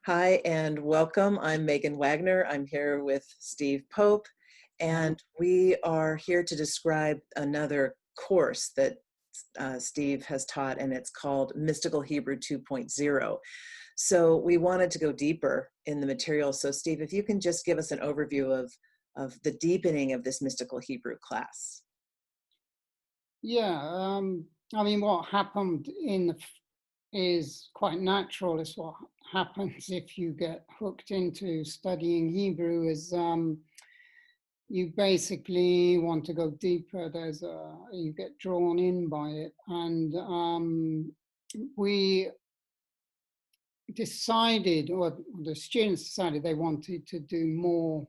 Hi and welcome. I'm Megan Wagner. I'm here with Steve Pope, and we are here to describe another course that Steve has taught, and it's called Mystical Hebrew 2.0. So we wanted to go deeper in the material. So Steve, if you can just give us an overview of the deepening of this Mystical Hebrew class. Yeah, I mean, what happened is quite natural. It's what happens if you get hooked into studying Hebrew. Is you basically want to go deeper. You get drawn in by it, and we decided, or the students decided, they wanted to do more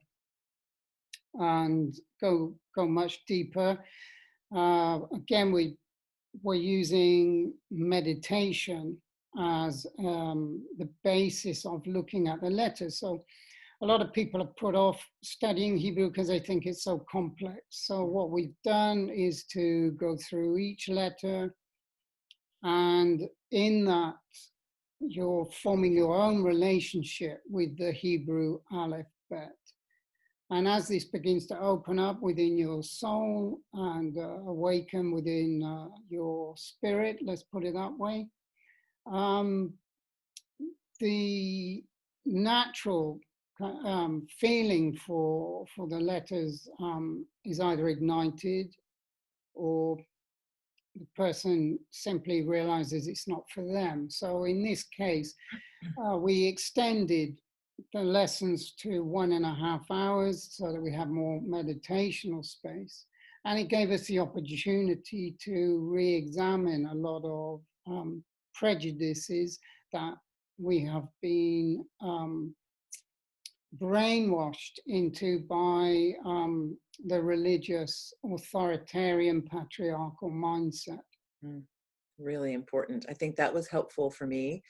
and go much deeper. Again, we're using meditation as the basis of looking at the letters. So a lot of people have put off studying Hebrew because they think it's so complex. So what we've done is to go through each letter, and in that you're forming your own relationship with the Hebrew alphabet. And as this begins to open up within your soul and awaken within your spirit, let's put it that way, um, the natural feeling for the letters is either ignited, or the person simply realizes it's not for them. So in this case, we extended the lessons to 1.5 hours so that we have more meditational space. And it gave us the opportunity to re-examine a lot of prejudices that we have been brainwashed into by the religious, authoritarian, patriarchal mindset. Really important. I think that was helpful for me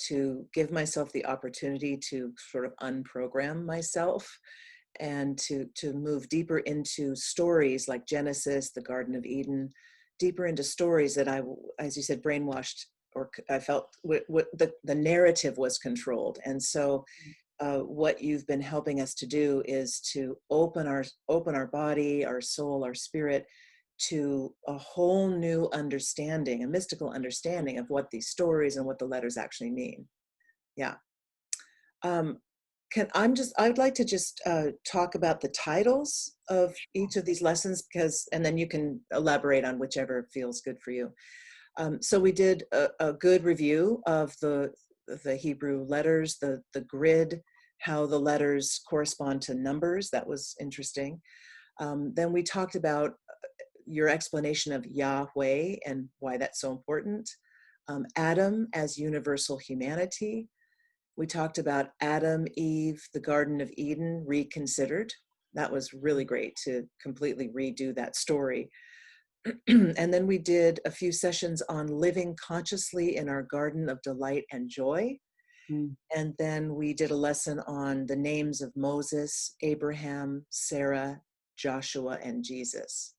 to give myself the opportunity to sort of unprogram myself and to move deeper into stories like Genesis, the Garden of Eden, deeper into stories that I, as you said, brainwashed, or I felt what the narrative was controlled. And so what you've been helping us to do is to open our body, our soul, our spirit to a whole new understanding, a mystical understanding of what these stories and what the letters actually mean. Yeah. I'd like to just talk about the titles of each of these lessons, and then you can elaborate on whichever feels good for you. So we did a good review of the Hebrew letters, the grid, how the letters correspond to numbers. That was interesting. Then we talked about your explanation of Yahweh and why that's so important. Adam as universal humanity. We talked about Adam, Eve, the Garden of Eden reconsidered. That was really great to completely redo that story. And then we did a few sessions on living consciously in our garden of delight and joy. And then we did a lesson on the names of Moses, Abraham, Sarah, Joshua, and Jesus.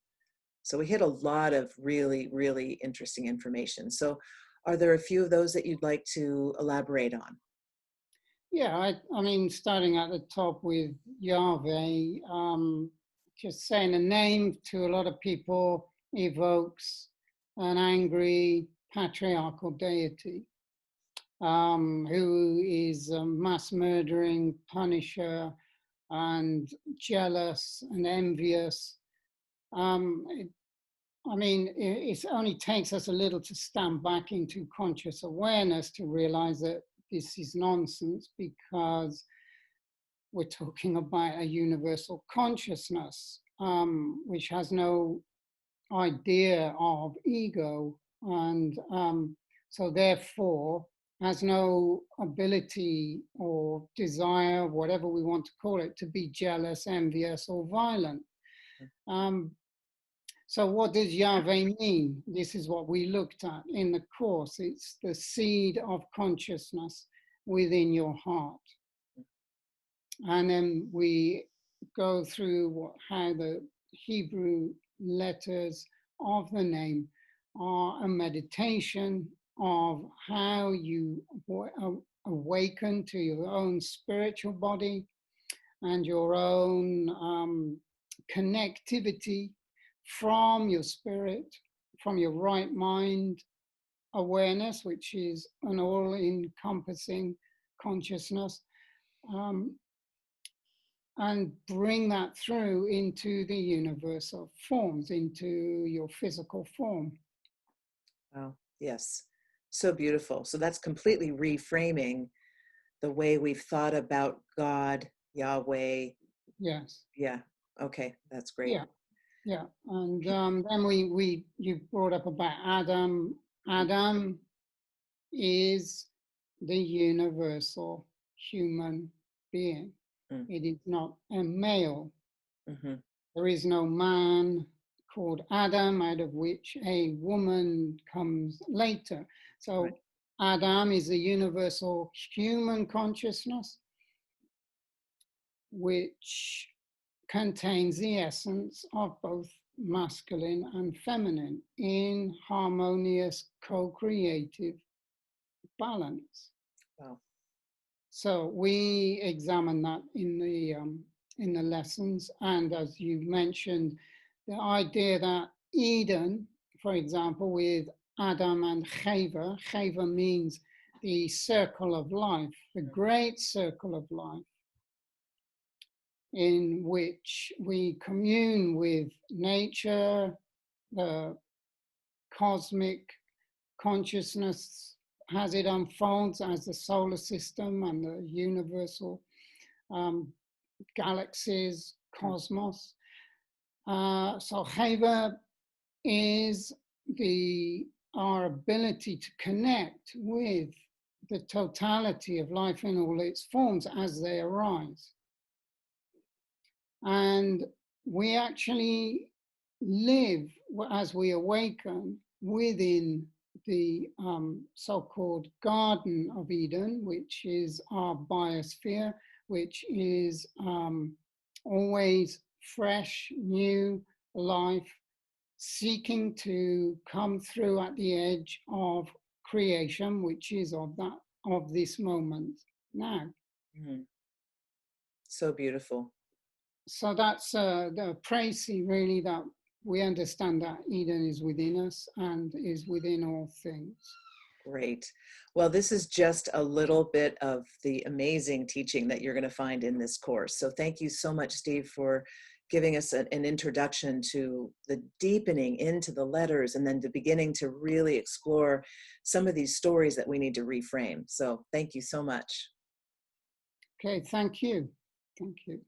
So we hit a lot of really, really interesting information. So are there a few of those that you'd like to elaborate on? Yeah, I mean, starting at the top with Yahweh, just saying a name to a lot of people evokes an angry patriarchal deity who is a mass murdering punisher and jealous and envious. It only takes us a little to stand back into conscious awareness to realize that this is nonsense, because we're talking about a universal consciousness, which has no idea of ego, and so therefore has no ability or desire, whatever we want to call it, to be jealous, envious, or violent. So what does Yahweh mean? This is what we looked at in the course. It's the seed of consciousness within your heart. And then we go through how the Hebrew letters of the name are a meditation of how you awaken to your own spiritual body and your own connectivity from your spirit, from your right mind awareness, which is an all-encompassing consciousness, and bring that through into the universe of forms, into your physical form. Wow. Yes. So beautiful. So that's completely reframing the way we've thought about God, Yahweh. Yes. Yeah. Okay. That's great. Yeah. Yeah. And then you brought up about Adam. Adam is the universal human being. Mm. It is not a male. Mm-hmm. There is no man called Adam, out of which a woman comes later. So Right. Adam is a universal human consciousness, which contains the essence of both masculine and feminine in harmonious co-creative balance. Wow. So we examine that in the lessons, and as you mentioned, the idea that Eden, for example, with Adam and Chava, Chava means the circle of life, the great circle of life, in which we commune with nature, the cosmic consciousness as it unfolds as the solar system and the universal galaxies, cosmos. So Chava is our ability to connect with the totality of life in all its forms as they arise. And we actually live as we awaken within the so-called Garden of Eden, which is our biosphere, which is always fresh, new life, seeking to come through at the edge of creation, which is of this moment now. Mm-hmm. So beautiful. So that's the précis, really, that we understand that Eden is within us and is within all things. Great. Well, this is just a little bit of the amazing teaching that you're going to find in this course. So thank you so much, Steve, for giving us an introduction to the deepening into the letters and then the beginning to really explore some of these stories that we need to reframe. So thank you so much. Okay, thank you. Thank you.